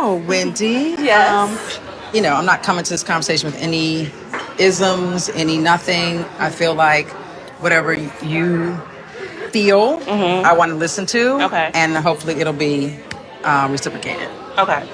Oh, Wendy. Yes. I'm not coming to this conversation with any isms, any nothing. I feel like whatever you feel, I want to listen to, Okay. and hopefully it'll be reciprocated. Okay.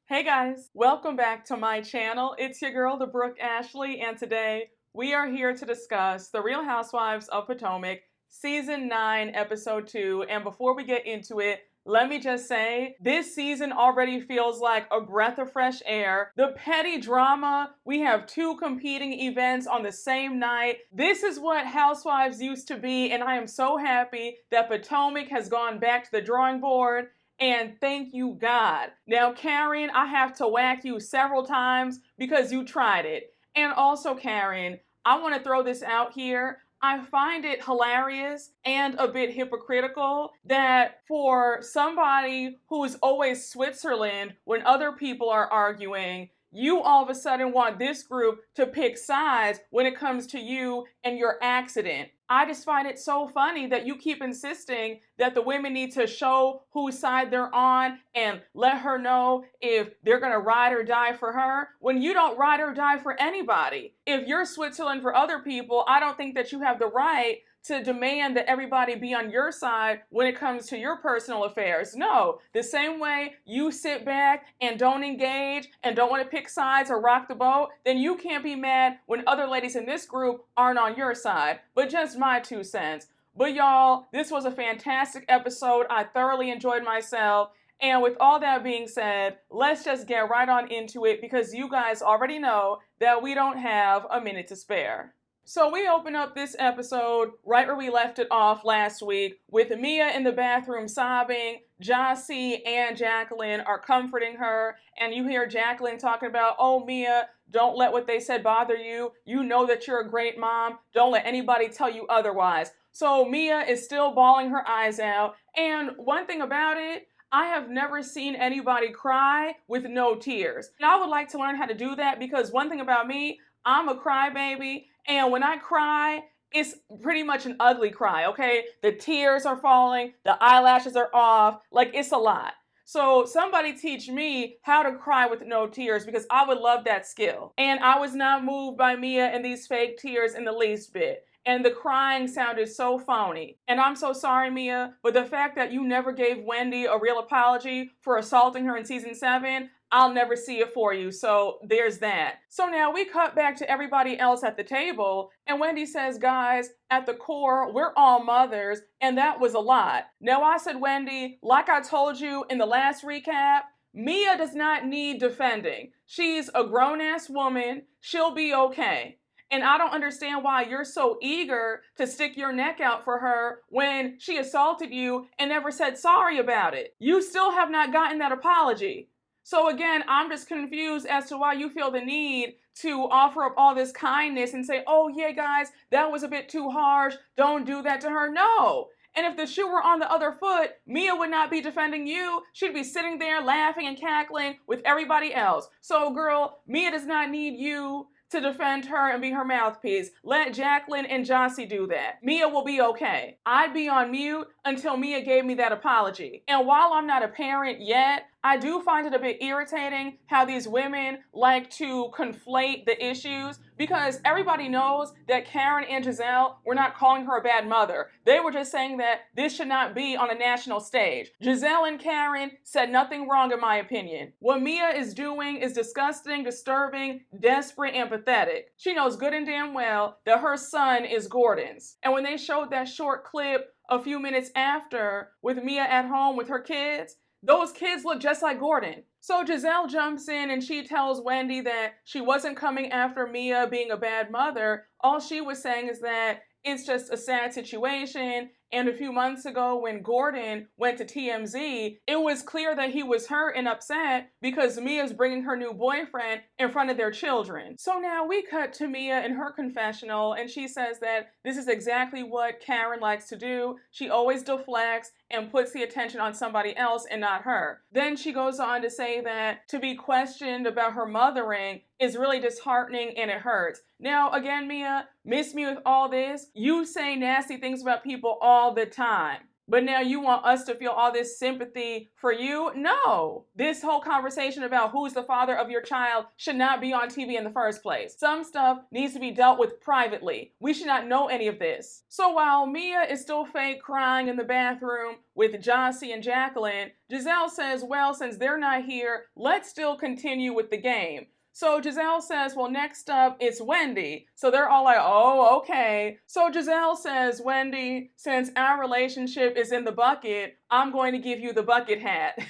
Hey guys, welcome back to my channel. It's your girl, the Brooke Ashley, and today we are here to discuss The Real Housewives of Potomac, Season 9, Episode 2. And before we get into it, let me just say, this season already feels like a breath of fresh air. The petty drama, we have two competing events on the same night. This is what Housewives used to be, and I am so happy that Potomac has gone back to the drawing board. And thank you, God. Now, Karen, I have to whack you several times because you tried it. And also, Karen, I want to throw this out here. I find it hilarious and a bit hypocritical that for somebody who is always Switzerland when other people are arguing, you all of a sudden want this group to pick sides when it comes to you and your accident. I just find it so funny that you keep insisting that the women need to show whose side they're on and let her know if they're going to ride or die for her when you don't ride or die for anybody. If you're Switzerland for other people, I don't think that you have the right to demand that everybody be on your side when it comes to your personal affairs. No, the same way you sit back and don't engage and don't want to pick sides or rock the boat, then you can't be mad when other ladies in this group aren't on your side. But just my 2 cents. But y'all, this was a fantastic episode. I thoroughly enjoyed myself. And with all that being said, let's just get right on into it because you guys already know that we don't have a minute to spare. So we open up this episode right where we left it off last week with Mia in the bathroom sobbing. Jossie and Jacqueline are comforting her, and you hear Jacqueline talking about, oh, Mia, don't let what they said bother you. You know that you're a great mom. Don't let anybody tell you otherwise. So Mia is still bawling her eyes out, and one thing about it, I have never seen anybody cry with no tears. And I would like to learn how to do that because one thing about me, I'm a crybaby. And when I cry, it's pretty much an ugly cry, okay? The tears are falling, the eyelashes are off, like it's a lot. So somebody teach me how to cry with no tears because I would love that skill. And I was not moved by Mia and these fake tears in the least bit. And the crying sounded so phony. And I'm so sorry, Mia, but the fact that you never gave Wendy a real apology for assaulting her in season 7, I'll never see it for you, so there's that. So now we cut back to everybody else at the table, and Wendy says, guys, at the core, we're all mothers, and that was a lot. Now I said, Wendy, like I told you in the last recap, Mia does not need defending. She's a grown-ass woman. She'll be okay. And I don't understand why you're so eager to stick your neck out for her when she assaulted you and never said sorry about it. You still have not gotten that apology. So again, I'm just confused as to why you feel the need to offer up all this kindness and say, oh yeah, guys, that was a bit too harsh. Don't do that to her. No. And if the shoe were on the other foot, Mia would not be defending you. She'd be sitting there laughing and cackling with everybody else. So girl, Mia does not need you to defend her and be her mouthpiece. Let Jacqueline and Jossie do that. Mia will be okay. I'd be on mute until Mia gave me that apology. And while I'm not a parent yet, I do find it a bit irritating how these women like to conflate the issues because everybody knows that Karen and Gizelle were not calling her a bad mother. They were just saying that this should not be on a national stage. Gizelle and Karen said nothing wrong in my opinion. What Mia is doing is disgusting, disturbing, desperate, and pathetic. She knows good and damn well that her son is Gordon's. And when they showed that short clip a few minutes after with Mia at home with her kids, those kids look just like Gordon. So Gizelle jumps in and she tells Wendy that she wasn't coming after Mia being a bad mother. All she was saying is that it's just a sad situation. And a few months ago when Gordon went to TMZ, it was clear that he was hurt and upset because Mia's bringing her new boyfriend in front of their children. So now we cut to Mia in her confessional and she says that this is exactly what Karen likes to do. She always deflects and puts the attention on somebody else and not her. Then she goes on to say that to be questioned about her mothering is really disheartening and it hurts. Now, again, Mia, miss me with all this. You say nasty things about people all the time. But now you want us to feel all this sympathy for you? No. This whole conversation about who's the father of your child should not be on TV in the first place. Some stuff needs to be dealt with privately. We should not know any of this. So while Mia is still fake crying in the bathroom with Jossie and Jacqueline, Gizelle says, well, since they're not here, let's still continue with the game. So Gizelle says, well, next up, it's Wendy. So they're all like, oh, okay. So Gizelle says, Wendy, since our relationship is in the bucket, I'm going to give you the bucket hat.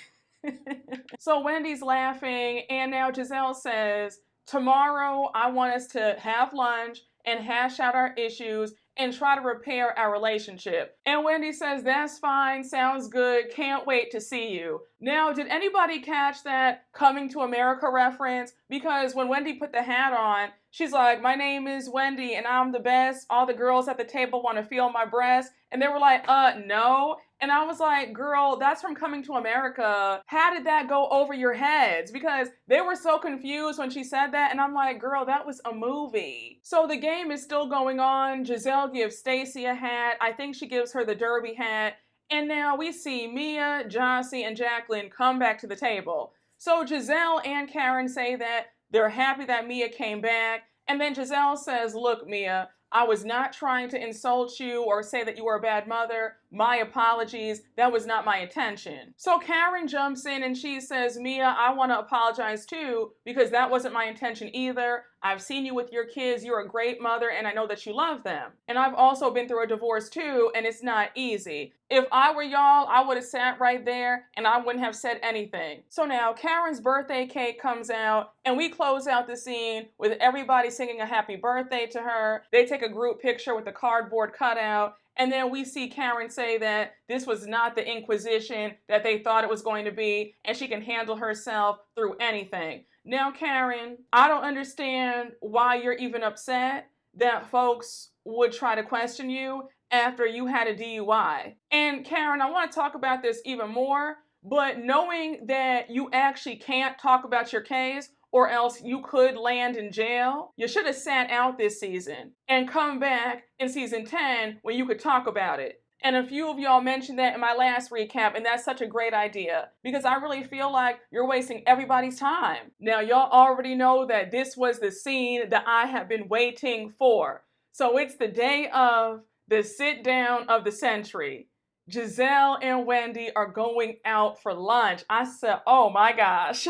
So Wendy's laughing, and now Gizelle says, tomorrow I want us to have lunch and hash out our issues and try to repair our relationship. And Wendy says, that's fine, sounds good, can't wait to see you. Now, did anybody catch that Coming to America reference? Because when Wendy put the hat on, she's like, my name is Wendy and I'm the best. All the girls at the table want to feel my breast. And they were like, no. And I was like, girl, that's from Coming to America. How did that go over your heads? Because they were so confused when she said that. And I'm like, girl, that was a movie. So the game is still going on. Gizelle gives Stacey a hat. I think she gives her the derby hat. And now we see Mia, Jossie, and Jacqueline come back to the table. So Gizelle and Karen say that they're happy that Mia came back. And then Gizelle says, look, Mia, I was not trying to insult you or say that you were a bad mother. My apologies. That was not my intention. So Karen jumps in and she says, Mia, I want to apologize too because that wasn't my intention either. I've seen you with your kids. You're a great mother and I know that you love them. And I've also been through a divorce too and it's not easy. If I were y'all, I would have sat right there and I wouldn't have said anything. So now Karen's birthday cake comes out and we close out the scene with everybody singing a happy birthday to her. They take a group picture with the cardboard cutout. And then we see Karen say that this was not the Inquisition that they thought it was going to be, and she can handle herself through anything. Now, Karen, I don't understand why you're even upset that folks would try to question you after you had a DUI. And Karen, I want to talk about this even more, but knowing that you actually can't talk about your case, or else you could land in jail. You should have sat out this season and come back in season 10 when you could talk about it. And a few of y'all mentioned that in my last recap, and that's such a great idea because I really feel like you're wasting everybody's time. Now, y'all already know that this was the scene that I have been waiting for. So it's the day of the sit down of the century. Gizelle and Wendy are going out for lunch. I said, oh my gosh.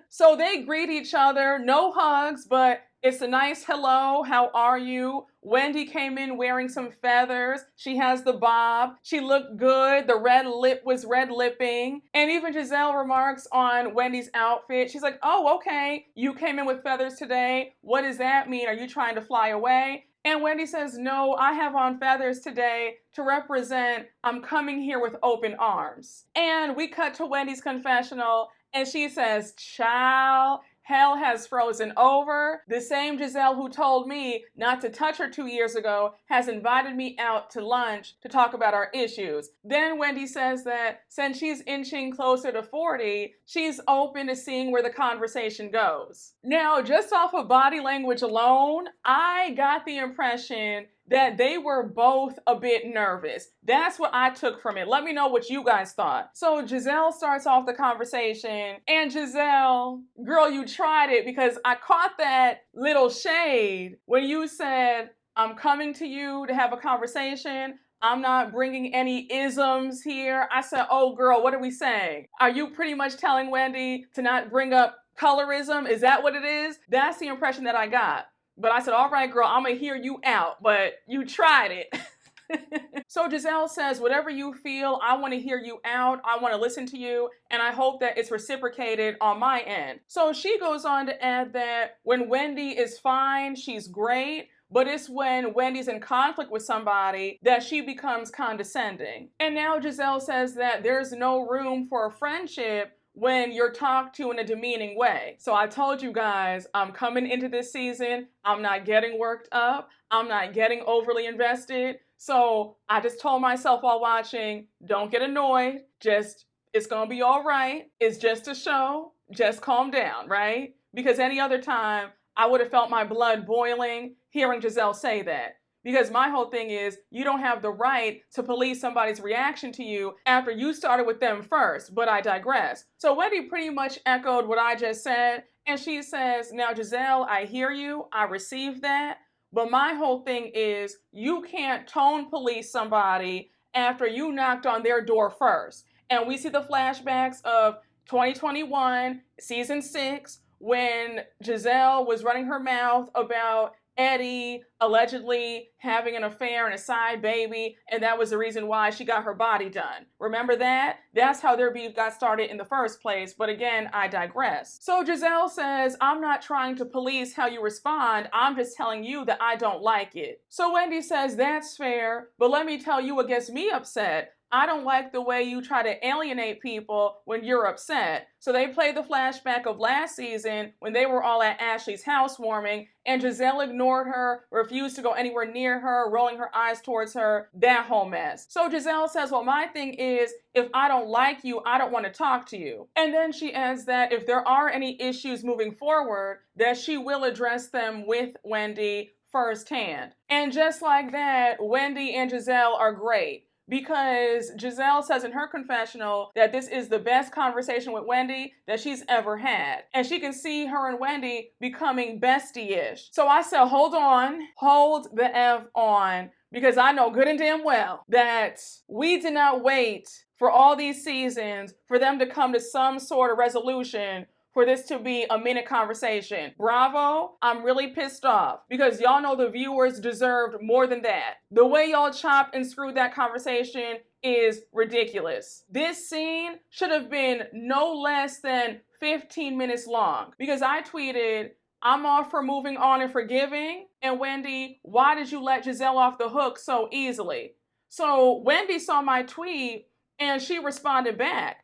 So they greet each other, no hugs, but it's a nice hello, how are you? Wendy came in wearing some feathers. She has the bob. She looked good. The red lip was red lipping. And even Gizelle remarks on Wendy's outfit. She's like, oh, okay, you came in with feathers today. What does that mean? Are you trying to fly away? And Wendy says, no, I have on feathers today to represent I'm coming here with open arms. And we cut to Wendy's confessional. And she says, child, hell has frozen over. The same Gizelle who told me not to touch her 2 years ago has invited me out to lunch to talk about our issues. Then Wendy says that since she's inching closer to 40, she's open to seeing where the conversation goes. Now, just off of body language alone, I got the impression that they were both a bit nervous. That's what I took from it. Let me know what you guys thought. So Gizelle starts off the conversation, and Gizelle, girl, you tried it because I caught that little shade when you said, I'm coming to you to have a conversation. I'm not bringing any isms here. I said, oh girl, what are we saying? Are you pretty much telling Wendy to not bring up colorism? Is that what it is? That's the impression that I got. But I said, all right, girl, I'm going to hear you out, but you tried it. So Gizelle says, whatever you feel, I want to hear you out. I want to listen to you, and I hope that it's reciprocated on my end. So she goes on to add that when Wendy is fine, she's great, but it's when Wendy's in conflict with somebody that she becomes condescending. And now Gizelle says that there's no room for a friendship when you're talked to in a demeaning way. So I told you guys, I'm coming into this season, I'm not getting worked up, I'm not getting overly invested. So I just told myself while watching, don't get annoyed, it's gonna be all right. It's just a show, just calm down, right? Because any other time, I would have felt my blood boiling hearing Gizelle say that. Because my whole thing is you don't have the right to police somebody's reaction to you after you started with them first, but I digress. So Wendy pretty much echoed what I just said, and she says, now Jazelle, I hear you, I received that, but my whole thing is you can't tone police somebody after you knocked on their door first. And we see the flashbacks of 2021, season 6, when Jazelle was running her mouth about Eddie allegedly having an affair and a side baby, and that was the reason why she got her body done. Remember that? That's how their beef got started in the first place, but again, I digress. So Jazelle says, I'm not trying to police how you respond, I'm just telling you that I don't like it. So Wendy says, that's fair, but let me tell you what gets me upset. I don't like the way you try to alienate people when you're upset. So they play the flashback of last season when they were all at Ashley's housewarming and Jazelle ignored her, refused to go anywhere near her, rolling her eyes towards her, that whole mess. So Jazelle says, well, my thing is, if I don't like you, I don't want to talk to you. And then she adds that if there are any issues moving forward, that she will address them with Wendy firsthand. And just like that, Wendy and Jazelle are great. Because Jazelle says in her confessional that this is the best conversation with Wendy that she's ever had. And she can see her and Wendy becoming bestie-ish. So I said, hold on, hold the F on, because I know good and damn well that we did not wait for all these seasons for them to come to some sort of resolution for this to be a minute conversation. Bravo, I'm really pissed off because y'all know the viewers deserved more than that. The way y'all chopped and screwed that conversation is ridiculous. This scene should have been no less than 15 minutes long because I tweeted, I'm all for moving on and forgiving. And Wendy, why did you let Jazelle off the hook so easily? So Wendy saw my tweet and she responded back.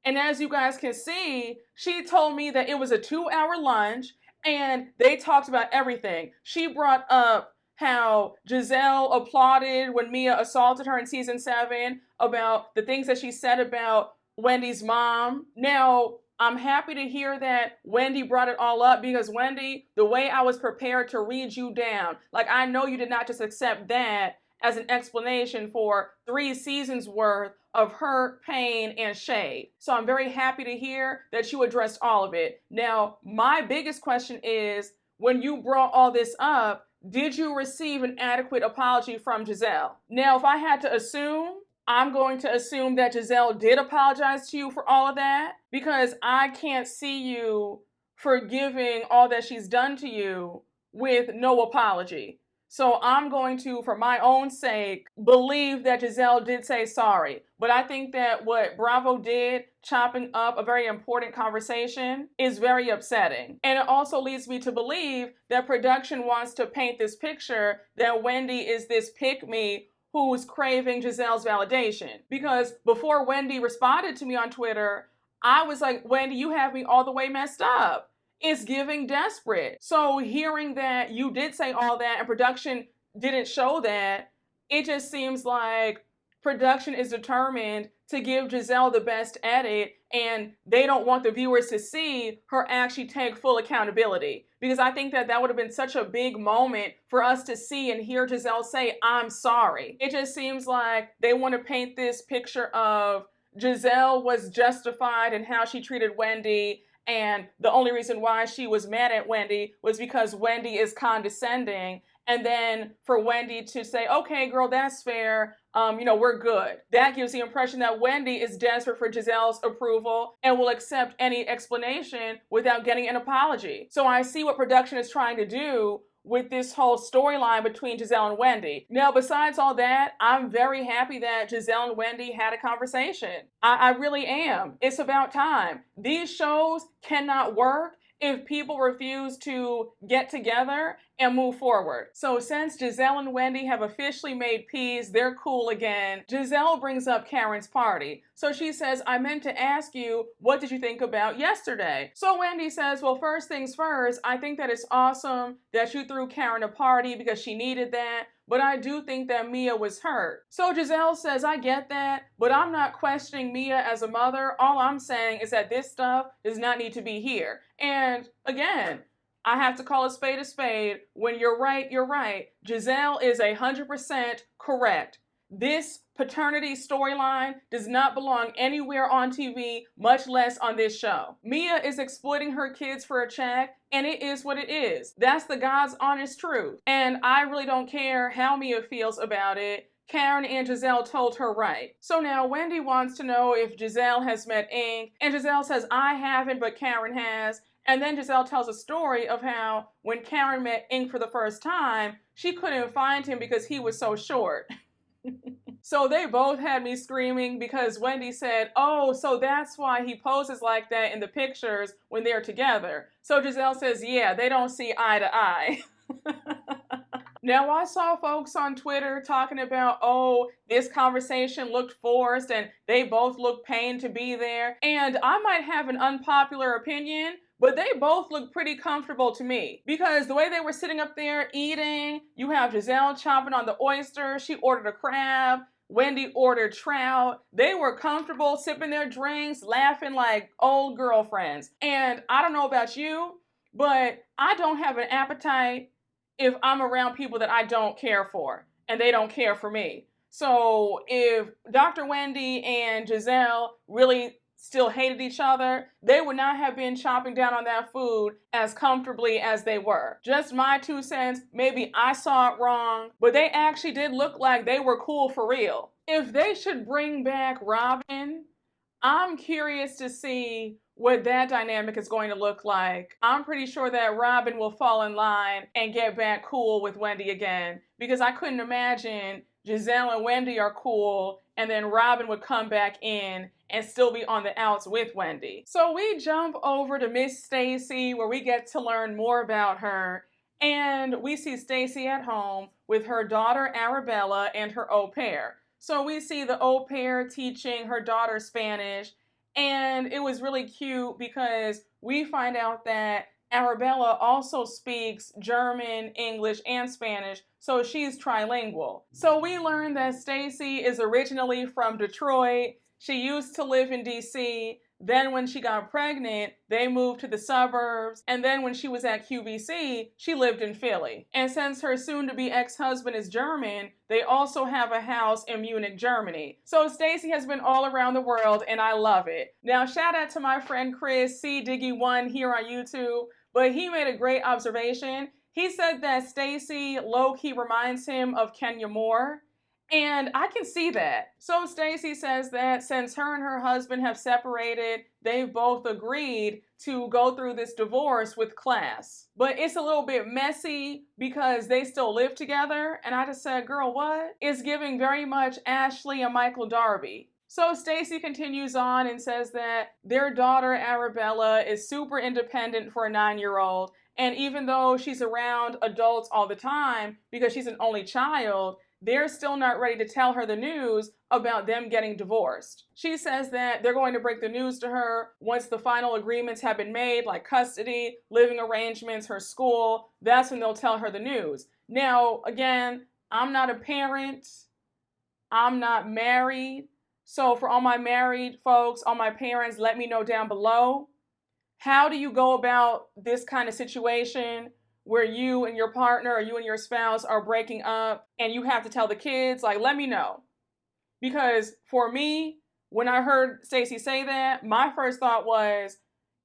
And as you guys can see, she told me that it was a 2-hour lunch and they talked about everything. She brought up how Jazelle applauded when Mia assaulted her in season 7, about the things that she said about Wendy's mom. Now, I'm happy to hear that Wendy brought it all up because Wendy, the way I was prepared to read you down, like I know you did not just accept that as an explanation for 3 seasons worth of hurt, pain, and shade. So I'm very happy to hear that you addressed all of it. Now, my biggest question is, when you brought all this up, did you receive an adequate apology from Jazelle? Now, if I had to assume, I'm going to assume that Jazelle did apologize to you for all of that because I can't see you forgiving all that she's done to you with no apology. So I'm going to, for my own sake, believe that Jazelle did say sorry. But I think that what Bravo did, chopping up a very important conversation, is very upsetting. And it also leads me to believe that production wants to paint this picture that Wendy is this pick-me who's craving Jazelle's validation. Because before Wendy responded to me on Twitter, I was like, Wendy, you have me all the way messed up. It's giving desperate. So hearing that you did say all that and production didn't show that, it just seems like production is determined to give Jazelle the best edit and they don't want the viewers to see her actually take full accountability. Because I think that that would have been such a big moment for us to see and hear Jazelle say, I'm sorry. It just seems like they want to paint this picture of Jazelle was justified in how she treated Wendy, and the only reason why she was mad at Wendy was because Wendy is condescending. And then for Wendy to say, okay, girl, that's fair. We're good. That gives the impression that Wendy is desperate for Jazelle's approval and will accept any explanation without getting an apology. So I see what production is trying to do with this whole storyline between Jazelle and Wendy. Now, besides all that, I'm very happy that Jazelle and Wendy had a conversation. I really am. It's about time. These shows cannot work if people refuse to get together and move forward. So since Jazelle and Wendy have officially made peace, they're cool again, Jazelle brings up Karen's party. So she says, I meant to ask you, what did you think about yesterday? So Wendy says, well, first things first, I think that it's awesome that you threw Karen a party because she needed that. But I do think that Mia was hurt. So Jazelle says, I get that, but I'm not questioning Mia as a mother. All I'm saying is that this stuff does not need to be here. And again, I have to call a spade a spade. When you're right, you're right. Gizelle is 100% correct. This paternity storyline does not belong anywhere on TV, much less on this show. Mia is exploiting her kids for a check, and it is what it is. That's the God's honest truth. And I really don't care how Mia feels about it. Karen and Jazelle told her right. So now Wendy wants to know if Jazelle has met Ink, and Jazelle says, I haven't, but Karen has. And then Jazelle tells a story of how when Karen met Ink for the first time, she couldn't find him because he was so short. So they both had me screaming because Wendy said, oh, so that's why he poses like that in the pictures when they're together. So Jazelle says, yeah, they don't see eye to eye. Now, I saw folks on Twitter talking about, oh, this conversation looked forced and they both looked pained to be there. And I might have an unpopular opinion, but they both look pretty comfortable to me because the way they were sitting up there eating, you have Jazelle chopping on the oyster, she ordered a crab, Wendy ordered trout. They were comfortable sipping their drinks, laughing like old girlfriends. And I don't know about you, but I don't have an appetite if I'm around people that I don't care for and they don't care for me. So if Dr. Wendy and Jazelle really still hated each other, they would not have been chopping down on that food as comfortably as they were. Just my 2 cents, maybe I saw it wrong, but they actually did look like they were cool for real. If they should bring back Robin, I'm curious to see what that dynamic is going to look like. I'm pretty sure that Robin will fall in line and get back cool with Wendy again, because I couldn't imagine Gizelle and Wendy are cool and then Robin would come back in and still be on the outs with Wendy. So we jump over to Miss Stacey, where we get to learn more about her, and we see Stacey at home with her daughter Arabella and her au pair. So we see the au pair teaching her daughter Spanish, and it was really cute because we find out that Arabella also speaks German, English, and Spanish, so she's trilingual. So we learned that Stacey is originally from Detroit. She used to live in DC. Then when she got pregnant, they moved to the suburbs. And then when she was at QVC, she lived in Philly. And since her soon-to-be ex-husband is German, they also have a house in Munich, Germany. So Stacey has been all around the world, and I love it. Now, shout out to my friend Chris, C-Diggy1 here on YouTube, but he made a great observation. He said that Stacey low-key reminds him of Kenya Moore. And I can see that. So Stacey says that since her and her husband have separated, they've both agreed to go through this divorce with class. But it's a little bit messy because they still live together. And I just said, girl, what? It's giving very much Ashley and Michael Darby. So Stacey continues on and says that their daughter Arabella is super independent for a 9-year-old. And even though she's around adults all the time because she's an only child, they're still not ready to tell her the news about them getting divorced. She says that they're going to break the news to her once the final agreements have been made, like custody, living arrangements, her school. That's when they'll tell her the news. Now, again, I'm not a parent. I'm not married. So for all my married folks, all my parents, let me know down below. How do you go about this kind of situation where you and your partner or you and your spouse are breaking up and you have to tell the kids? Like, let me know. Because for me, when I heard Stacey say that, my first thought was,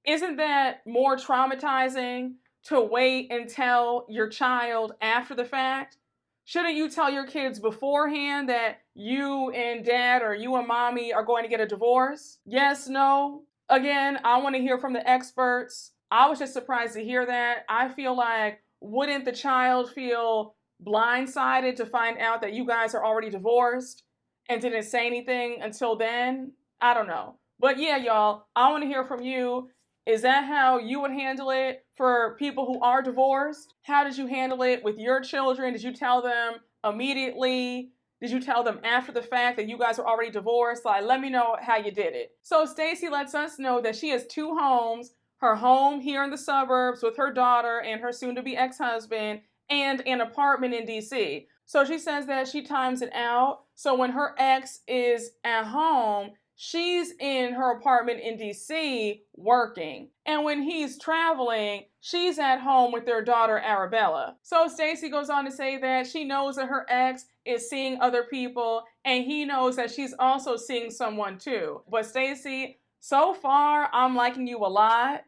isn't that more traumatizing to wait and tell your child after the fact? Shouldn't you tell your kids beforehand that you and dad or you and mommy are going to get a divorce? Yes, no? Again, I want to hear from the experts. I was just surprised to hear that. I feel like, wouldn't the child feel blindsided to find out that you guys are already divorced and didn't say anything until then? I don't know. But yeah, y'all, I want to hear from you. Is that how you would handle it for people who are divorced? How did you handle it with your children? Did you tell them immediately? Did you tell them after the fact that you guys were already divorced? Like, let me know how you did it. So Stacey lets us know that she has 2 homes. Her home here in the suburbs with her daughter and her soon-to-be ex-husband, and an apartment in DC. So she says that she times it out. So when her ex is at home, she's in her apartment in DC working. And when he's traveling, she's at home with their daughter Arabella. So Stacey goes on to say that she knows that her ex is seeing other people, and he knows that she's also seeing someone too. But Stacey, so far, I'm liking you a lot.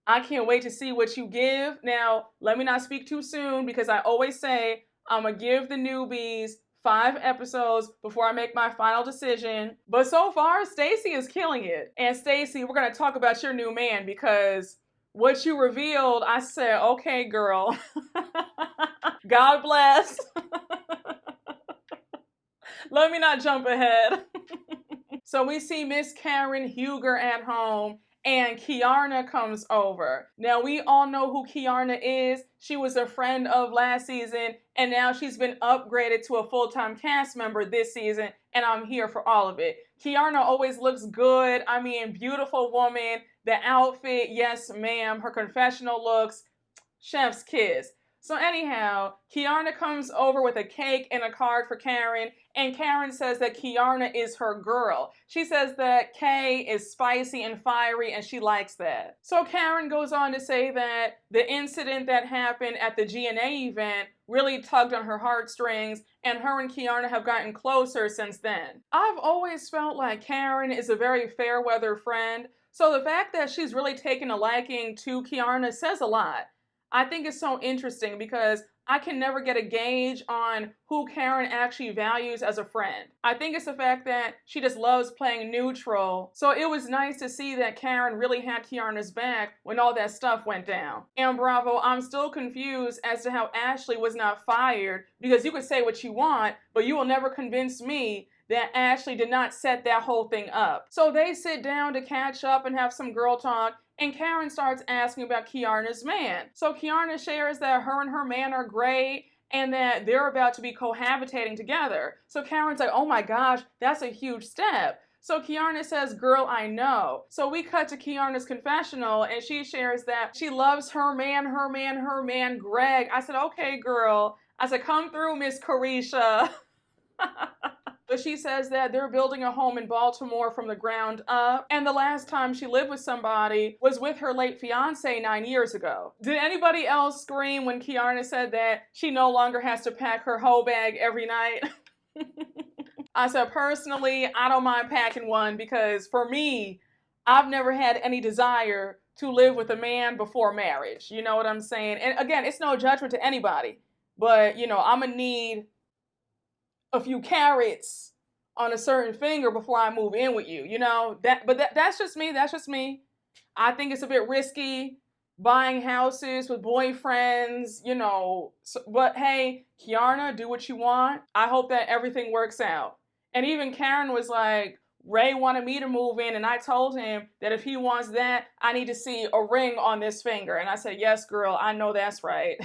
I can't wait to see what you give. Now, let me not speak too soon, because I always say I'm going to give the newbies 5 episodes before I make my final decision. But so far, Stacey is killing it. And Stacey, we're going to talk about your new man, because what you revealed, I said, okay, girl. God bless. Let me not jump ahead. So we see Miss Karen Huger at home, and Kiarna comes over. Now, we all know who Kiarna is. She was a friend of last season, and now she's been upgraded to a full-time cast member this season, and I'm here for all of it. Kiarna always looks good. I mean, beautiful woman. The outfit, yes, ma'am. Her confessional looks, chef's kiss. So anyhow, Kiarna comes over with a cake and a card for Karen, and Karen says that Kiarna is her girl. She says that Kay is spicy and fiery, and she likes that. So Karen goes on to say that the incident that happened at the GNA event really tugged on her heartstrings, and her and Kiarna have gotten closer since then. I've always felt like Karen is a very fair-weather friend, so the fact that she's really taken a liking to Kiarna says a lot. I think it's so interesting, because I can never get a gauge on who Karen actually values as a friend. I think it's the fact that she just loves playing neutral. So it was nice to see that Karen really had Kiarna's back when all that stuff went down. And bravo, I'm still confused as to how Ashley was not fired, because you could say what you want, but you will never convince me that Ashley did not set that whole thing up. So they sit down to catch up and have some girl talk, and Karen starts asking about Kiarna's man. So Kiarna shares that her and her man are great, and that they're about to be cohabitating together. So Karen's like, oh my gosh, that's a huge step. So Kiarna says, girl, I know. So we cut to Kiarna's confessional, and she shares that she loves her man, Greg. I said, okay, girl. I said, come through, Miss Carisha. But she says that they're building a home in Baltimore from the ground up, and the last time she lived with somebody was with her late fiance 9 years ago. Did anybody else scream when Kiarna said that she no longer has to pack her hoe bag every night? I said, personally, I don't mind packing one, because for me, I've never had any desire to live with a man before marriage. You know what I'm saying? And again, it's no judgment to anybody, but, you know, I'm gonna need a few carrots on a certain finger before I move in with you, you know, that's just me. That's just me. I think it's a bit risky buying houses with boyfriends, you know, but hey, Kiarna, do what you want. I hope that everything works out. And even Karen was like, Ray wanted me to move in, and I told him that if he wants that, I need to see a ring on this finger. And I said, yes, girl, I know that's right.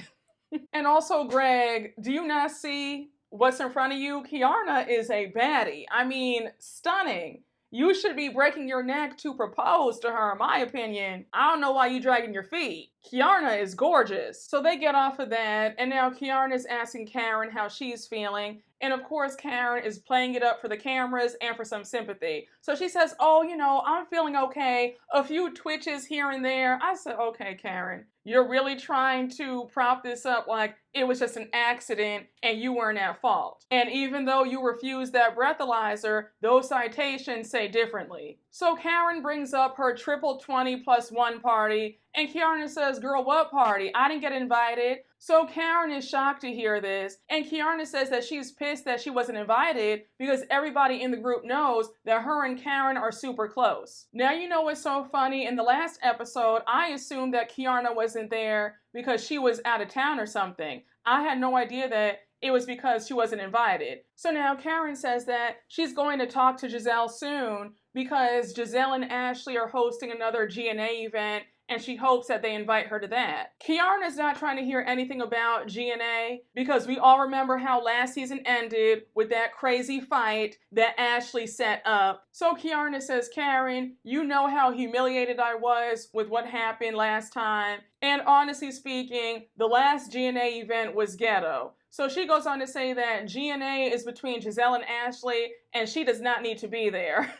And also, Greg, do you not see what's in front of you? Kiarna is a baddie. I mean, stunning. You should be breaking your neck to propose to her, in my opinion. I don't know why you dragging your feet. Kiarna is gorgeous. So they get off of that, and now Kiarna is asking Karen how she's feeling. And of course, Karen is playing it up for the cameras and for some sympathy. So she says, oh, you know, I'm feeling okay. A few twitches here and there. I said, okay, Karen, you're really trying to prop this up like it was just an accident and you weren't at fault. And even though you refused that breathalyzer, those citations say differently. So Karen brings up her triple 20+1 party, and Kiarna says, girl, what party? I didn't get invited. So Karen is shocked to hear this, and Kiarna says that she's pissed that she wasn't invited because everybody in the group knows that her and Karen are super close. Now, you know what's so funny? In the last episode, I assumed that Kiarna wasn't there because she was out of town or something. I had no idea that it was because she wasn't invited. So now Karen says that she's going to talk to Gizelle soon because Gizelle and Ashley are hosting another GNA event, and she hopes that they invite her to that. Kiarna's not trying to hear anything about GNA because we all remember how last season ended with that crazy fight that Ashley set up. So Kiarna says, Karen, you know how humiliated I was with what happened last time. And honestly speaking, the last GNA event was ghetto. So she goes on to say that GNA is between Gizelle and Ashley, and she does not need to be there.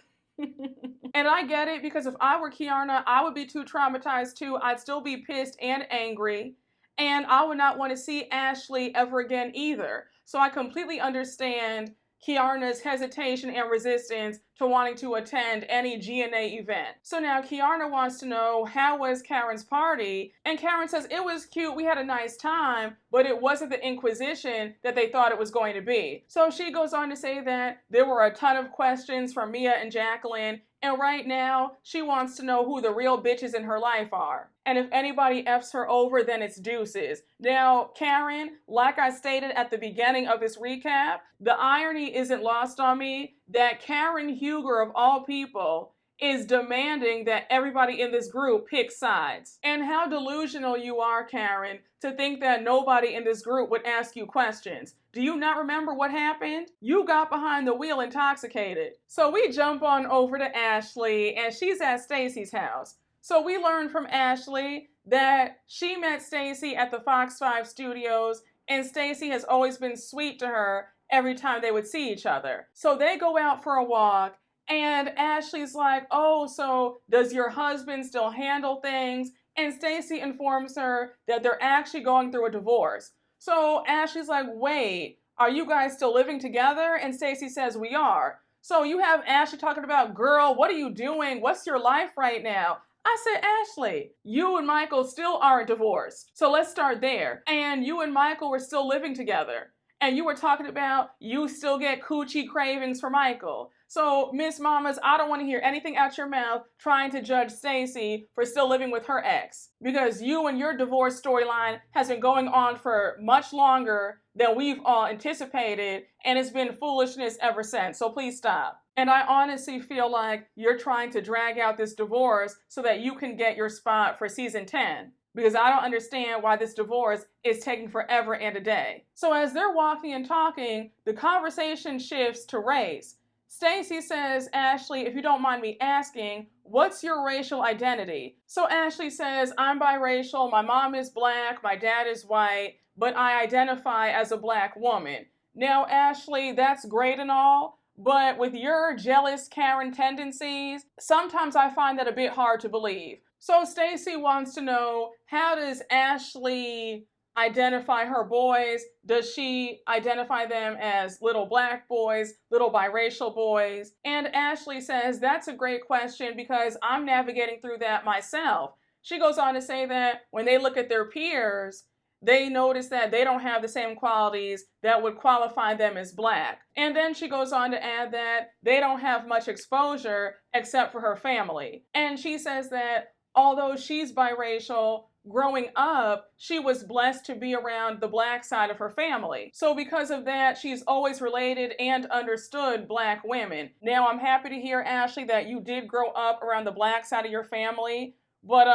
And I get it, because if I were Kiarna, I would be too traumatized too. I'd still be pissed and angry. And I would not want to see Ashley ever again either. So I completely understand Kiarna's hesitation and resistance to wanting to attend any GNA event. So now Kiarna wants to know, how was Karen's party? And Karen says, it was cute, we had a nice time, but it wasn't the Inquisition that they thought it was going to be. So she goes on to say that there were a ton of questions from Mia and Jacqueline, and right now, she wants to know who the real bitches in her life are. And if anybody F's her over, then it's deuces. Now, Karen, like I stated at the beginning of this recap, the irony isn't lost on me that Karen Huger, of all people, is demanding that everybody in this group pick sides. And how delusional you are, Karen, to think that nobody in this group would ask you questions. Do you not remember what happened? You got behind the wheel intoxicated. So we jump on over to Ashley, and she's at Stacey's house. So we learn from Ashley that she met Stacey at the Fox 5 studios, and Stacey has always been sweet to her every time they would see each other. So they go out for a walk, and Ashley's like, oh, so does your husband still handle things? And Stacey informs her that they're actually going through a divorce. So Ashley's like, wait, are you guys still living together? And Stacey says, we are. So you have Ashley talking about, girl, what are you doing? What's your life right now? I said, Ashley, you and Michael still aren't divorced. So let's start there. And you and Michael were still living together. And you were talking about you still get coochie cravings for Michael. So, Miss Mamas, I don't want to hear anything out your mouth trying to judge Stacey for still living with her ex. Because you and your divorce storyline has been going on for much longer than we've all anticipated, and it's been foolishness ever since. So please stop. And I honestly feel like you're trying to drag out this divorce so that you can get your spot for season 10. Because I don't understand why this divorce is taking forever and a day. So as they're walking and talking, the conversation shifts to race. Stacey says, Ashley, if you don't mind me asking, what's your racial identity? So Ashley says, I'm biracial, my mom is black, my dad is white, but I identify as a black woman. Now, Ashley, that's great and all, but with your jealous Karen tendencies, sometimes I find that a bit hard to believe. So Stacey wants to know, how does Ashley identify her boys? Does she identify them as little black boys, little biracial boys? And Ashley says, that's a great question because I'm navigating through that myself. She goes on to say that when they look at their peers, they notice that they don't have the same qualities that would qualify them as black. And then she goes on to add that they don't have much exposure except for her family. And she says that although she's biracial, growing up, she was blessed to be around the black side of her family. So because of that, she's always related and understood black women. Now, I'm happy to hear, Ashley, that you did grow up around the black side of your family, but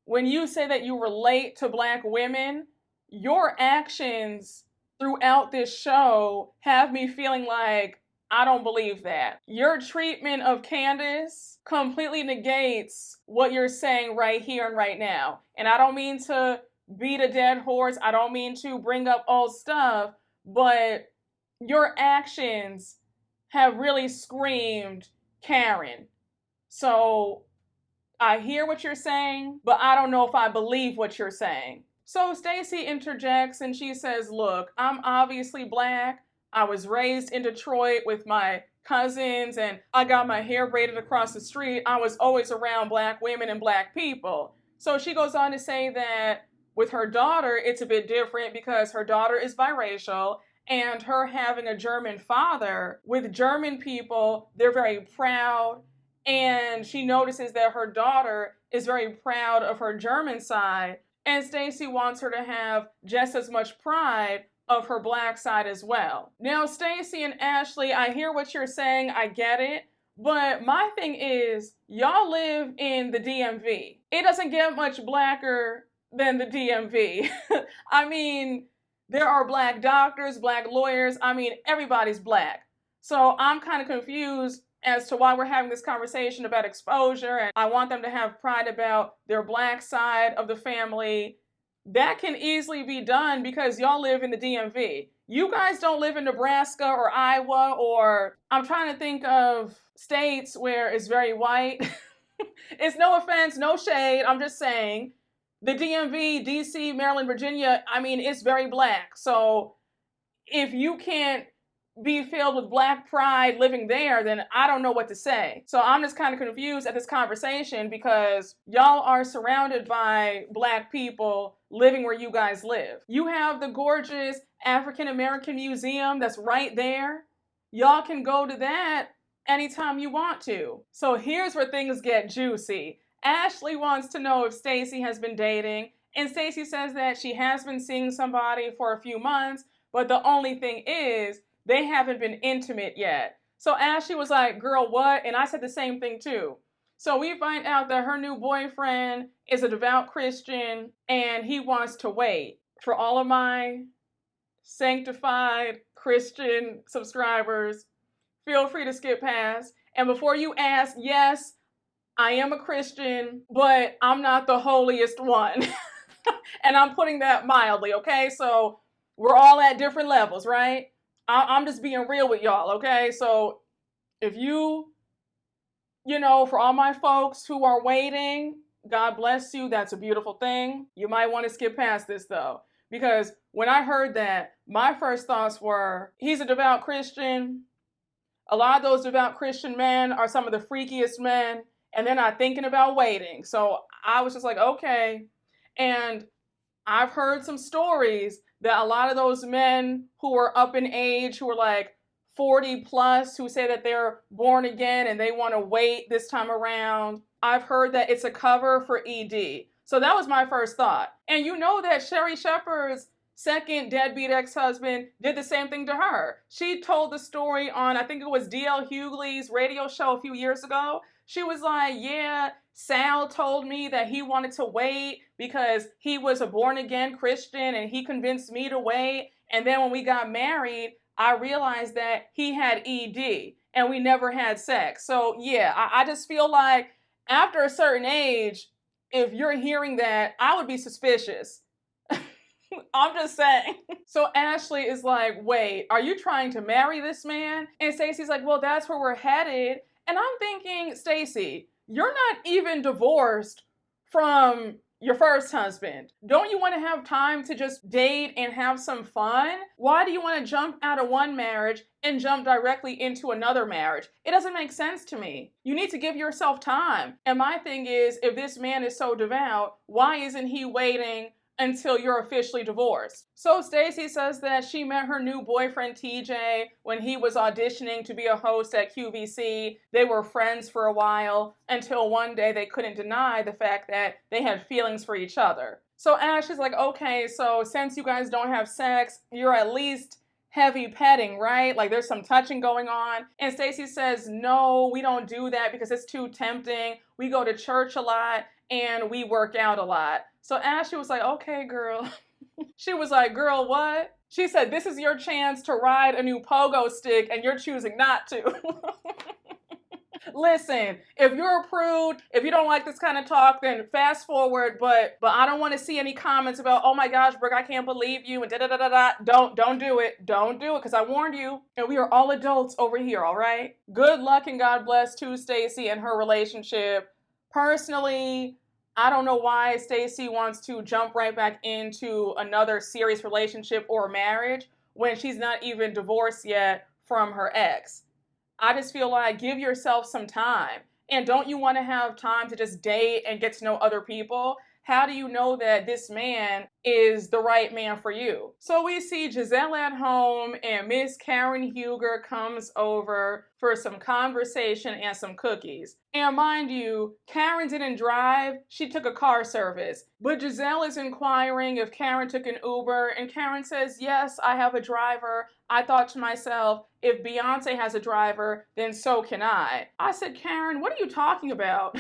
when you say that you relate to black women, your actions throughout this show have me feeling like I don't believe that. Your treatment of Candace completely negates what you're saying right here and right now. And I don't mean to beat a dead horse. I don't mean to bring up old stuff, but your actions have really screamed Karen. So I hear what you're saying, but I don't know if I believe what you're saying. So Stacey interjects and she says, look, I'm obviously black. I was raised in Detroit with my cousins and I got my hair braided across the street. I was always around black women and black people. So she goes on to say that with her daughter, it's a bit different because her daughter is biracial and her having a German father. With German people, they're very proud. And she notices that her daughter is very proud of her German side. And Stacey wants her to have just as much pride of her black side as well. Now, Stacey and Ashley, I hear what you're saying. I get it. But my thing is, y'all live in the DMV. It doesn't get much blacker than the DMV. I mean, there are black doctors, black lawyers. I mean, everybody's black. So I'm kind of confused as to why we're having this conversation about exposure, and I want them to have pride about their black side of the family. That can easily be done because y'all live in the DMV. You guys don't live in Nebraska or Iowa, or I'm trying to think of states where it's very white. It's no offense, no shade. I'm just saying the DMV, DC, Maryland, Virginia, I mean, it's very black. So if you can't be filled with black pride living there, then I don't know what to say. So I'm just kind of confused at this conversation because y'all are surrounded by black people living where you guys live. You have the gorgeous African American Museum that's right there. Y'all can go to that anytime you want to. So here's where things get juicy. Ashley wants to know if Stacey has been dating, and Stacey says that she has been seeing somebody for a few months, but the only thing is they haven't been intimate yet. So Ashley was like, girl, what? And I said the same thing too. So we find out that her new boyfriend is a devout Christian and he wants to wait. For all of my sanctified Christian subscribers, feel free to skip past. And before you ask, yes, I am a Christian, but I'm not the holiest one. And I'm putting that mildly, okay? So we're all at different levels, right? I'm just being real with y'all, okay? So if you know, for all my folks who are waiting, God bless you. That's a beautiful thing. You might want to skip past this though, because when I heard that, my first thoughts were, he's a devout Christian. A lot of those devout Christian men are some of the freakiest men, and they're not thinking about waiting. So I was just like, okay. And I've heard some stories that a lot of those men who are up in age, who are like 40 plus, who say that they're born again and they want to wait this time around, I've heard that it's a cover for ED. So that was my first thought. And you know that Sherry Shepherd's second deadbeat ex-husband did the same thing to her. She told the story on, I think it was D.L. Hughley's radio show a few years ago. She was like, yeah, Sal told me that he wanted to wait because he was a born-again Christian and he convinced me to wait. And then when we got married, I realized that he had ED and we never had sex. So yeah, I just feel like after a certain age, if you're hearing that, I would be suspicious. I'm just saying. So Ashley is like, wait, are you trying to marry this man? And Stacey's like, well, that's where we're headed. And I'm thinking, Stacey, you're not even divorced from your first husband. Don't you want to have time to just date and have some fun? Why do you want to jump out of one marriage and jump directly into another marriage? It doesn't make sense to me. You need to give yourself time. And my thing is, if this man is so devout, why isn't he waiting until you're officially divorced? So Stacey says that she met her new boyfriend TJ when he was auditioning to be a host at QVC. They were friends for a while until one day they couldn't deny the fact that they had feelings for each other. So Ash is like, okay, so since you guys don't have sex, you're at least heavy petting, right? Like there's some touching going on. And Stacey says, no, we don't do that because it's too tempting. We go to church a lot and we work out a lot. So Ashley was like, okay, girl. She was like, girl, what? She said, this is your chance to ride a new pogo stick and you're choosing not to. Listen, if you're a prude, if you don't like this kind of talk, then fast forward, but I don't want to see any comments about, oh my gosh, Brooke, I can't believe you, and da-da-da-da-da. Don't do it. Don't do it, because I warned you. And we are all adults over here, all right? Good luck and God bless to Stacey and her relationship. Personally, I don't know why Stacey wants to jump right back into another serious relationship or marriage when she's not even divorced yet from her ex. I just feel like give yourself some time. And don't you want to have time to just date and get to know other people? How do you know that this man is the right man for you? So we see Gizelle at home and Miss Karen Huger comes over for some conversation and some cookies. And mind you, Karen didn't drive, she took a car service. But Gizelle is inquiring if Karen took an Uber, and Karen says, yes, I have a driver. I thought to myself, if Beyonce has a driver, then so can I. I said, Karen, what are you talking about?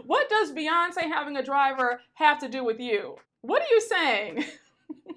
What does Beyonce having a driver have to do with you? What are you saying?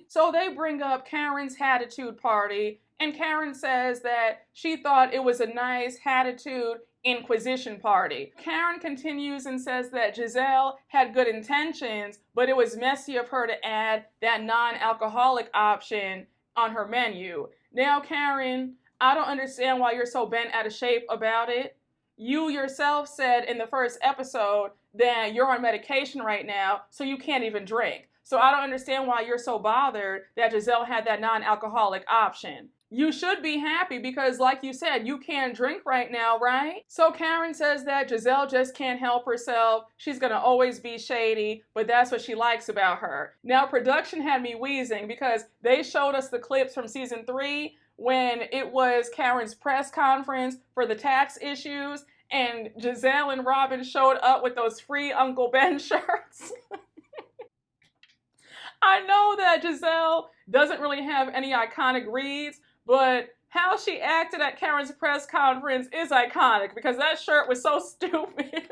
So they bring up Karen's hattitude party, and Karen says that she thought it was a nice hattitude inquisition party. Karen continues and says that Gizelle had good intentions, but it was messy of her to add that non-alcoholic option on her menu. Now, Karen, I don't understand why you're so bent out of shape about it. you yourself said in the first episode that you're on medication right now, so you can't even drink. So I don't understand why you're so bothered that Gizelle had that non-alcoholic option. You should be happy because, like you said, you can't drink right now, right? So Karen says that Gizelle just can't help herself. She's gonna always be shady, but that's what she likes about her. Now, production had me wheezing because they showed us the clips from season 3 when it was Karen's press conference for the tax issues, and Gizelle and Robin showed up with those free Uncle Ben shirts. I know that Gizelle doesn't really have any iconic reads, but how she acted at Karen's press conference is iconic because that shirt was so stupid.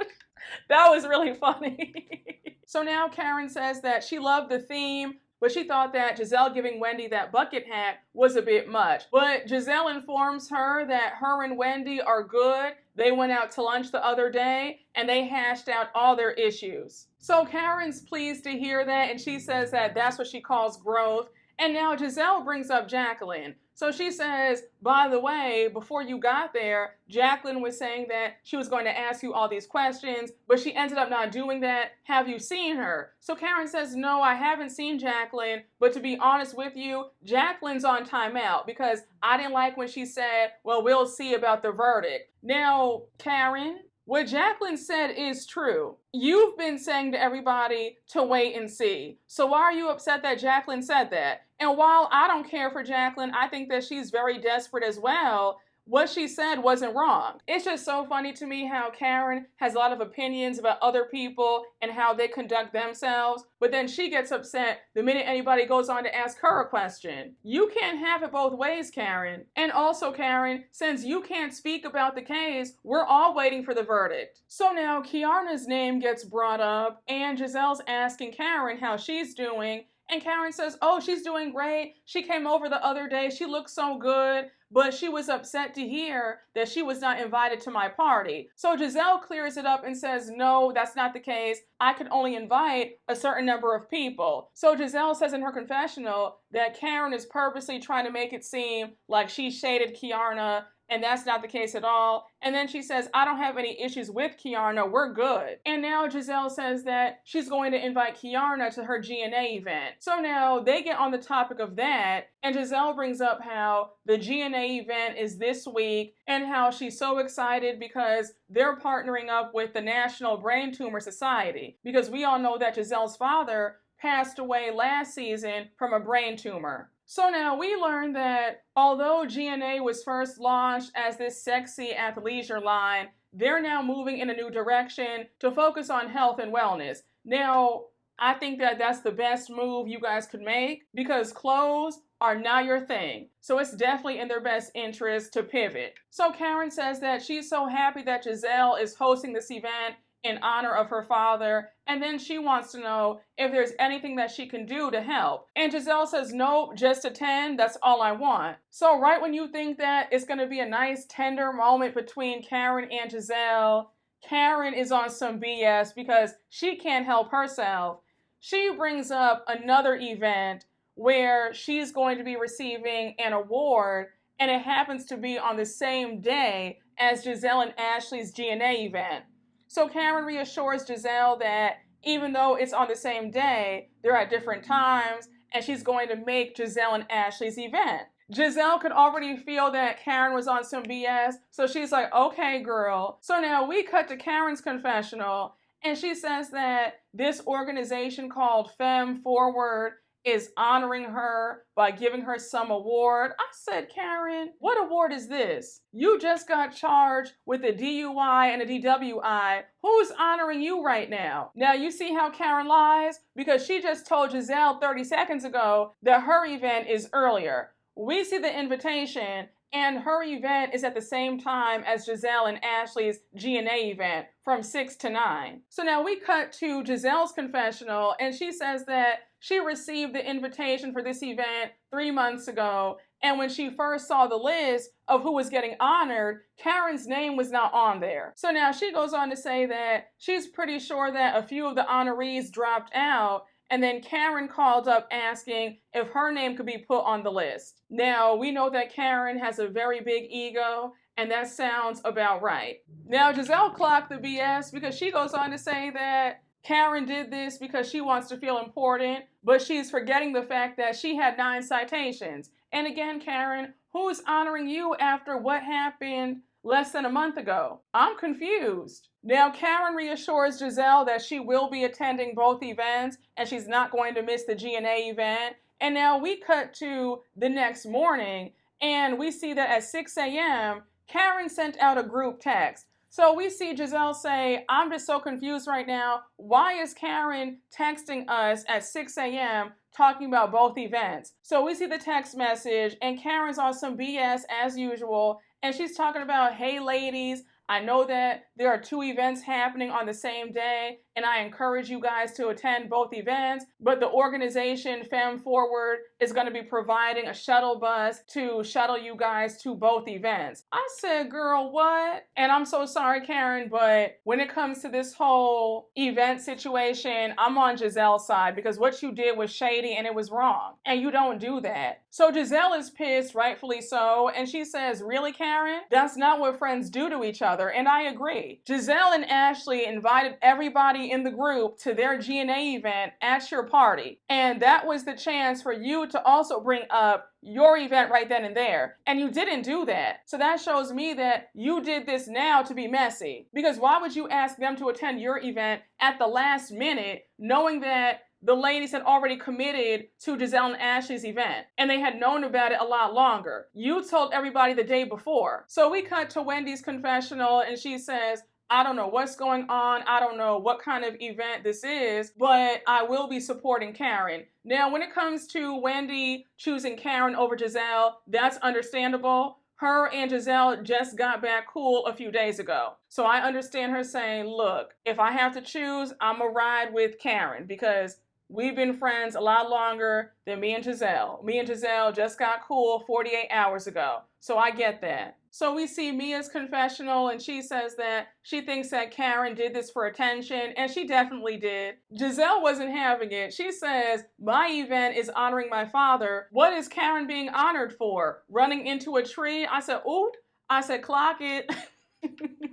That was really funny. So now Karen says that she loved the theme, but she thought that Gizelle giving Wendy that bucket hat was a bit much. But Gizelle informs her that her and Wendy are good. They went out to lunch the other day and they hashed out all their issues. So Karen's pleased to hear that, and she says that that's what she calls growth. And now Gizelle brings up Jacqueline. So she says, by the way, before you got there, Jacqueline was saying that she was going to ask you all these questions, but she ended up not doing that. Have you seen her? So Karen says, no, I haven't seen Jacqueline, but to be honest with you, Jacqueline's on timeout because I didn't like when she said, well, we'll see about the verdict. Now, Karen, what Jacqueline said is true. You've been saying to everybody to wait and see. So why are you upset that Jacqueline said that? And while I don't care for Jacqueline, I think that she's very desperate as well. What she said wasn't wrong. It's just so funny to me how Karen has a lot of opinions about other people and how they conduct themselves, but then she gets upset the minute anybody goes on to ask her a question. You can't have it both ways, Karen. And also, Karen, since you can't speak about the case, we're all waiting for the verdict. So now Kiarna's name gets brought up, and Gizelle's asking Karen how she's doing, and Karen says, oh, she's doing great. She came over the other day. She looked so good, but she was upset to hear that she was not invited to my party. So Gizelle clears it up and says, no, that's not the case. I could only invite a certain number of people. So Gizelle says in her confessional that Karen is purposely trying to make it seem like she shaded Kiarna, and that's not the case at all. And then she says, I don't have any issues with Kiarna, we're good. And now Gizelle says that she's going to invite Kiarna to her GNA event. So now they get on the topic of that, and Gizelle brings up how the GNA event is this week and how she's so excited because they're partnering up with the National Brain Tumor Society. Because we all know that Gizelle's father passed away last season from a brain tumor. So now we learned that although GNA was first launched as this sexy athleisure line, they're now moving in a new direction to focus on health and wellness. Now, I think that that's the best move you guys could make because clothes are not your thing. So it's definitely in their best interest to pivot. So Karen says that she's so happy that Gizelle is hosting this event in honor of her father, and then she wants to know if there's anything that she can do to help. And Gizelle says, nope, just attend, that's all I want. So right when you think that it's gonna be a nice tender moment between Karen and Gizelle, Karen is on some BS because she can't help herself. She brings up another event where she's going to be receiving an award, and it happens to be on the same day as Gizelle and Ashley's GNA event. So Karen reassures Gizelle that even though it's on the same day, they're at different times, and she's going to make Gizelle and Ashley's event. Gizelle could already feel that Karen was on some BS, so she's like, okay, girl. So now we cut to Karen's confessional, and she says that this organization called Femme Forward is honoring her by giving her some award. I said, Karen, what award is this? You just got charged with a DUI and a DWI. Who's honoring you right now? Now, you see how Karen lies? Because she just told Gizelle 30 seconds ago that her event is earlier. We see the invitation, and her event is at the same time as Gizelle and Ashley's GNA event from 6 to 9. So now we cut to Gizelle's confessional, and she says that she received the invitation for this event 3 months ago, and when she first saw the list of who was getting honored, Karen's name was not on there. So now she goes on to say that she's pretty sure that a few of the honorees dropped out, and then Karen called up asking if her name could be put on the list. Now, we know that Karen has a very big ego, And that sounds about right. Now, Gizelle clocked the BS because she goes on to say that Karen did this because she wants to feel important, but she's forgetting the fact that she had 9 citations. And again, Karen, who's honoring you after what happened less than a month ago? I'm confused. Now, Karen reassures Gizelle that she will be attending both events and she's not going to miss the G&A event. And now we cut to the next morning and we see that at 6 a.m., Karen sent out a group text. So we see Gizelle say, I'm just so confused right now. Why is Karen texting us at 6 a.m. talking about both events? So we see the text message and Karen's on some BS as usual. And she's talking about, hey ladies, I know that there are 2 events happening on the same day, and I encourage you guys to attend both events, but the organization Femme Forward is going to be providing a shuttle bus to shuttle you guys to both events. I said, girl, what? And I'm so sorry, Karen, but when it comes to this whole event situation, I'm on Gizelle's side because what you did was shady and it was wrong, and you don't do that. So Gizelle is pissed, rightfully so, and she says, really, Karen? That's not what friends do to each other. And I agree. Gizelle and Ashley invited everybody in the group to their G&A event at your party. And that was the chance for you to also bring up your event right then and there. And you didn't do that. So that shows me that you did this now to be messy. Because why would you ask them to attend your event at the last minute, knowing that the ladies had already committed to Gizelle and Ashley's event, and they had known about it a lot longer? You told everybody the day before. So we cut to Wendy's confessional, and she says, I don't know what's going on. I don't know what kind of event this is, but I will be supporting Karen. Now, when it comes to Wendy choosing Karen over Gizelle, that's understandable. Her and Gizelle just got back cool a few days ago. So I understand her saying, look, if I have to choose, I'm going to ride with Karen because we've been friends a lot longer than me and Gizelle. Me and Gizelle just got cool 48 hours ago. So I get that. So we see Mia's confessional, and she says that she thinks that Karen did this for attention, and she definitely did. Gizelle wasn't having it. She says, my event is honoring my father. What is Karen being honored for? Running into a tree? I said, oot. I said, clock it.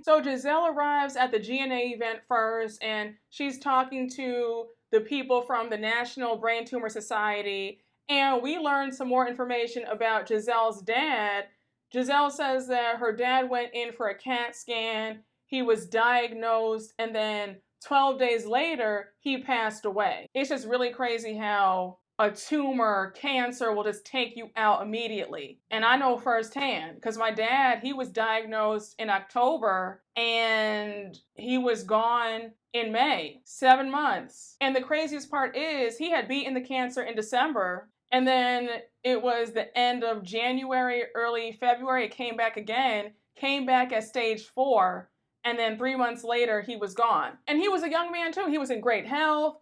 So Gizelle arrives at the G&A event first, and she's talking to the people from the National Brain Tumor Society, and we learned some more information about Gizelle's dad. Gizelle says that her dad went in for a CAT scan, he was diagnosed, and then 12 days later, he passed away. It's just really crazy how a tumor, cancer, will just take you out immediately. And I know firsthand, because my dad, he was diagnosed in October, and he was gone in May, 7 months. And the craziest part is he had beaten the cancer in December, and then it was the end of January, early February, it came back again, came back at stage 4, and then 3 months later, he was gone. And he was a young man too. He was in great health.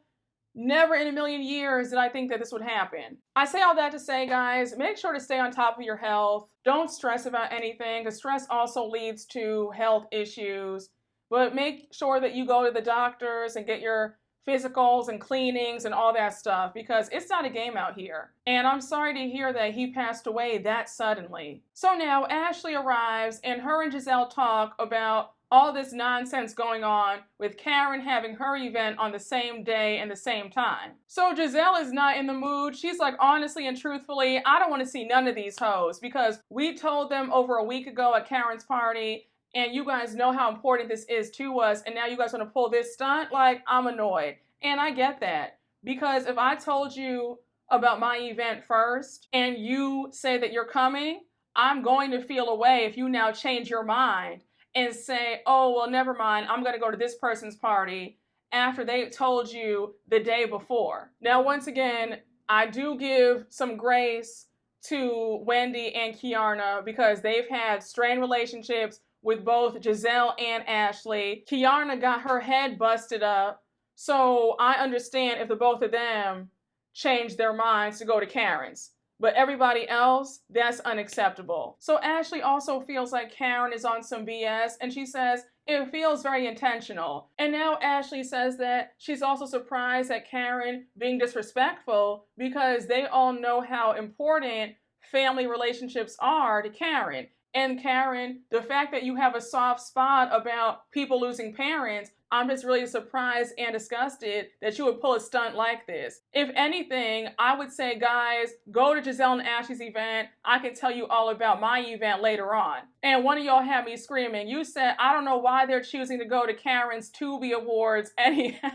Never in a million years did I think that this would happen. I say all that to say, guys, make sure to stay on top of your health. Don't stress about anything, because stress also leads to health issues. But make sure that you go to the doctors and get your physicals and cleanings and all that stuff, because it's not a game out here. And I'm sorry to hear that he passed away that suddenly. So now Ashley arrives, and her and Gizelle talk about all this nonsense going on with Karen having her event on the same day and the same time. So Gizelle is not in the mood. She's like, honestly and truthfully, I don't want to see none of these hoes, because we told them over a week ago at Karen's party, and you guys know how important this is to us, and now you guys want to pull this stunt? Like, I'm annoyed. And I get that, because if I told you about my event first and you say that you're coming, I'm going to feel away if you now change your mind and say, oh, well, never mind, I'm going to go to this person's party after they told you the day before. Now, once again, I do give some grace to Wendy and Kiarna, because they've had strained relationships with both Gizelle and Ashley. Kiarna got her head busted up, so I understand if the both of them changed their minds to go to Karen's. But everybody else, that's unacceptable. So Ashley also feels like Karen is on some BS, and she says it feels very intentional. And now Ashley says that she's also surprised at Karen being disrespectful, because they all know how important family relationships are to Karen. And Karen, the fact that you have a soft spot about people losing parents, I'm just really surprised and disgusted that you would pull a stunt like this. If anything, I would say, guys, go to Gizelle and Ashley's event. I can tell you all about my event later on. And one of y'all had me screaming. You said, I don't know why they're choosing to go to Karen's Tubi Awards anyhow.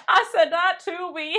I said, not Tubi.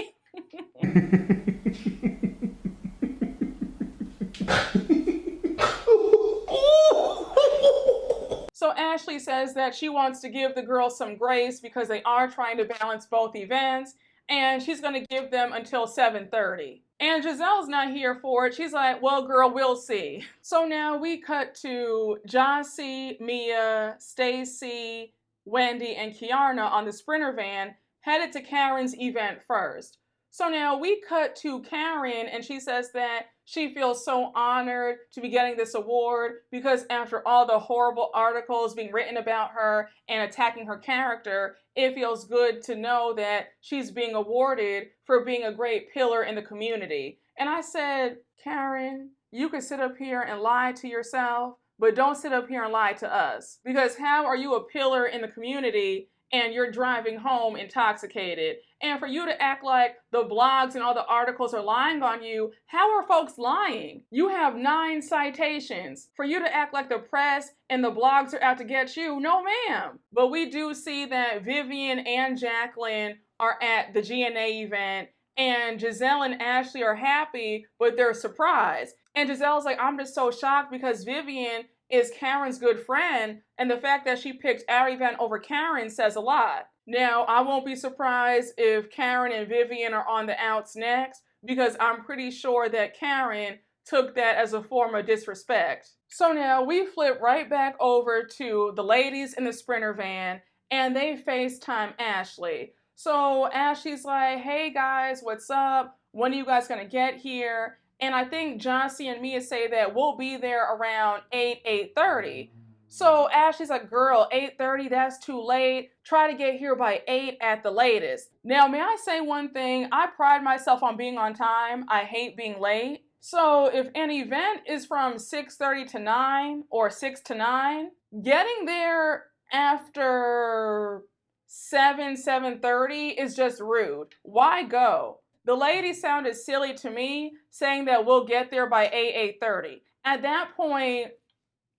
So Ashley says that she wants to give the girls some grace because they are trying to balance both events, and she's going to give them until 7:30. And Giselle's not here for it. She's like, well, girl, we'll see. So now we cut to Jossie, Mia, Stacey, Wendy, and Kiarna on the Sprinter van headed to Karen's event first. So now we cut to Karen, and she says that she feels so honored to be getting this award because after all the horrible articles being written about her and attacking her character, it feels good to know that she's being awarded for being a great pillar in the community. And I said, Karen, you could sit up here and lie to yourself, but don't sit up here and lie to us. Because how are you a pillar in the community and you're driving home intoxicated? And for you to act like the blogs and all the articles are lying on you, how are folks lying? You have 9 citations. For you to act like the press and the blogs are out to get you, no ma'am. But we do see that Vivian and Jacqueline are at the GNA event, and Gizelle and Ashley are happy, but they're surprised. And Giselle's like, I'm just so shocked because Vivian is Karen's good friend, and the fact that she picked our event over Karen says a lot. Now, I won't be surprised if Karen and Vivian are on the outs next, because I'm pretty sure that Karen took that as a form of disrespect. So now we flip right back over to the ladies in the Sprinter van, and they FaceTime Ashley. So Ashley's like, hey guys, what's up? When are you guys gonna get here? And I think Jossie and Mia say that we'll be there around 8:30. So Ashley's like, girl, 8:30, that's too late. Try to get here by 8 at the latest. Now, may I say one thing? I pride myself on being on time. I hate being late. So if an event is from 6:30 to 9 or 6 to 9, getting there after 7:30 is just rude. Why go? The lady sounded silly to me, saying that we'll get there by 8:30. At that point,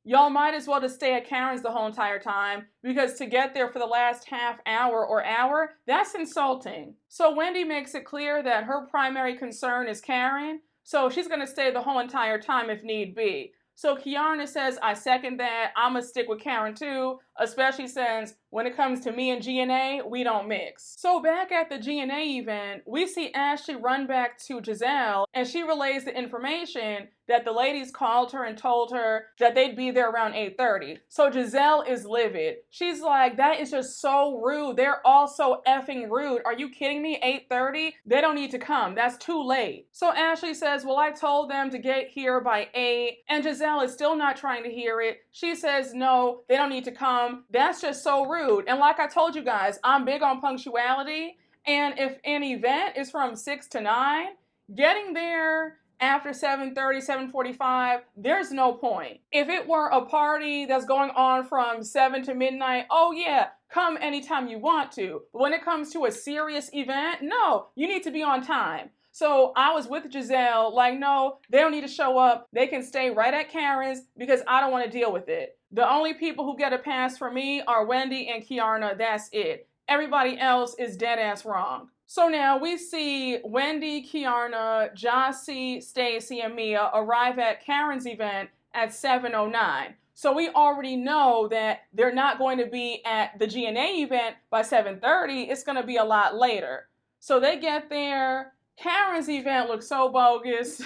y'all might as well just stay at Karen's the whole entire time, because to get there for the last half hour or hour, that's insulting. So Wendy makes it clear that her primary concern is Karen, so she's going to stay the whole entire time if need be. So Kiarna says, I second that. I'm going to stick with Karen too, especially since when it comes to me and GNA, we don't mix. So back at the GNA event, we see Ashley run back to Gizelle, and she relays the information that the ladies called her and told her that they'd be there around 8:30. So Gizelle is livid. She's like, that is just so rude. They're all so effing rude. Are you kidding me? 8:30? They don't need to come. That's too late. So Ashley says, well, I told them to get here by 8, and Gizelle is still not trying to hear it. She says, no, they don't need to come. That's just so rude. And like I told you guys, I'm big on punctuality. And if an event is from 6 to 9, getting there after 7:30, 7:45, there's no point. If it were a party that's going on from 7 to midnight, oh yeah, come anytime you want to. But when it comes to a serious event, no, you need to be on time. So I was with Gizelle, like, no, they don't need to show up. They can stay right at Karen's because I don't want to deal with it. The only people who get a pass for me are Wendy and Kiarna. That's it. Everybody else is dead ass wrong. So now we see Wendy, Kiarna, Jossie, Stacey, and Mia arrive at Karen's event at 7:09. So we already know that they're not going to be at the GNA event by 7:30. It's going to be a lot later. So they get there. Karen's event looks so bogus.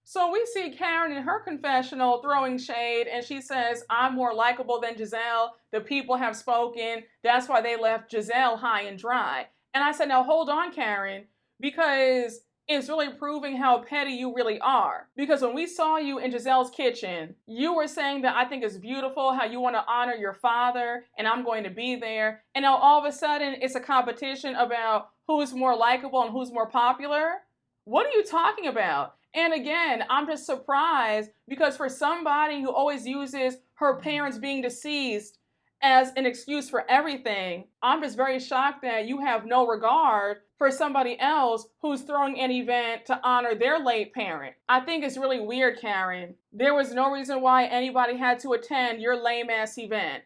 So we see Karen in her confessional throwing shade, and she says, I'm more likable than Gizelle. The people have spoken. That's why they left Gizelle high and dry. And I said, now hold on, Karen, because it's really proving how petty you really are. Because when we saw you in Giselle's kitchen, you were saying that I think it's beautiful how you want to honor your father, and I'm going to be there. And now all of a sudden, it's a competition about who's more likable and who's more popular. What are you talking about? And again, I'm just surprised because for somebody who always uses her parents being deceased as an excuse for everything, I'm just very shocked that you have no regard for somebody else who's throwing an event to honor their late parent. I think it's really weird, Karen. There was no reason why anybody had to attend your lame-ass event.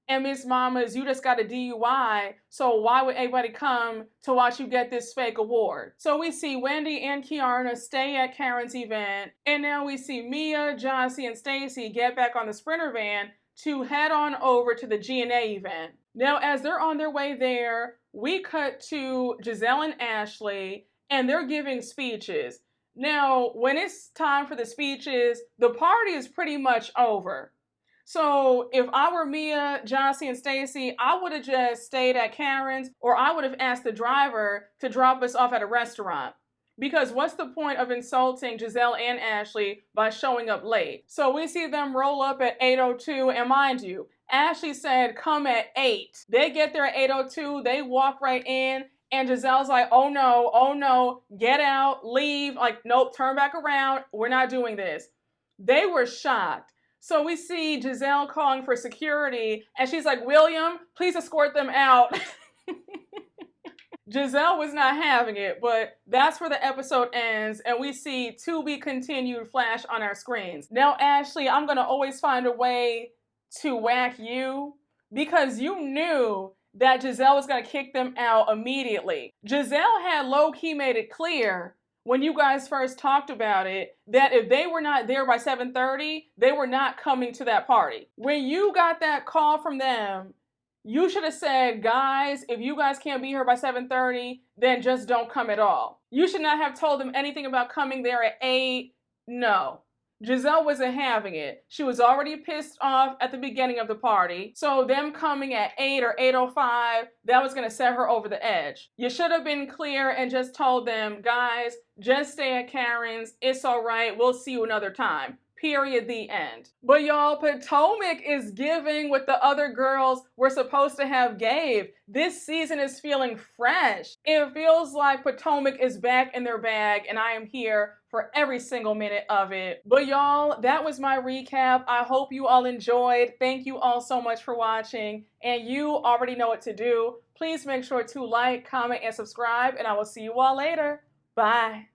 And Miss Mamas, you just got a DUI, so why would anybody come to watch you get this fake award? So we see Wendy and Kiarna stay at Karen's event, and now we see Mia, Jossie, and Stacey get back on the Sprinter van to head on over to the G&A event. Now, as they're on their way there, we cut to Gizelle and Ashley, and they're giving speeches. Now, when it's time for the speeches, the party is pretty much over. So if I were Mia, Jossie, and Stacey, I would have just stayed at Karen's, or I would have asked the driver to drop us off at a restaurant. Because what's the point of insulting Gizelle and Ashley by showing up late? So we see them roll up at 8:02, and mind you, Ashley said come at 8. They get there at 8:02, they walk right in, and Giselle's like, oh no, get out, leave, like, nope, turn back around, we're not doing this. They were shocked. So we see Gizelle calling for security, and she's like, William, please escort them out. Gizelle was not having it, but that's where the episode ends, and we see to be continued flash on our screens. Now, Ashley, I'm going to always find a way to whack you because you knew that Gizelle was going to kick them out immediately. Gizelle had low-key made it clear when you guys first talked about it that if they were not there by 7:30, they were not coming to that party. When you got that call from them, you should have said, guys, if you guys can't be here by 7:30, then just don't come at all. You should not have told them anything about coming there at 8. No. Gizelle wasn't having it. She was already pissed off at the beginning of the party. So them coming at 8 or 8:05, that was going to set her over the edge. You should have been clear and just told them, guys, just stay at Karen's. It's all right. We'll see you another time. Period, the end. But y'all, Potomac is giving what the other girls were supposed to have gave. This season is feeling fresh. It feels like Potomac is back in their bag, and I am here for every single minute of it. But y'all, that was my recap. I hope you all enjoyed. Thank you all so much for watching, and you already know what to do. Please make sure to like, comment, and subscribe, and I will see you all later. Bye.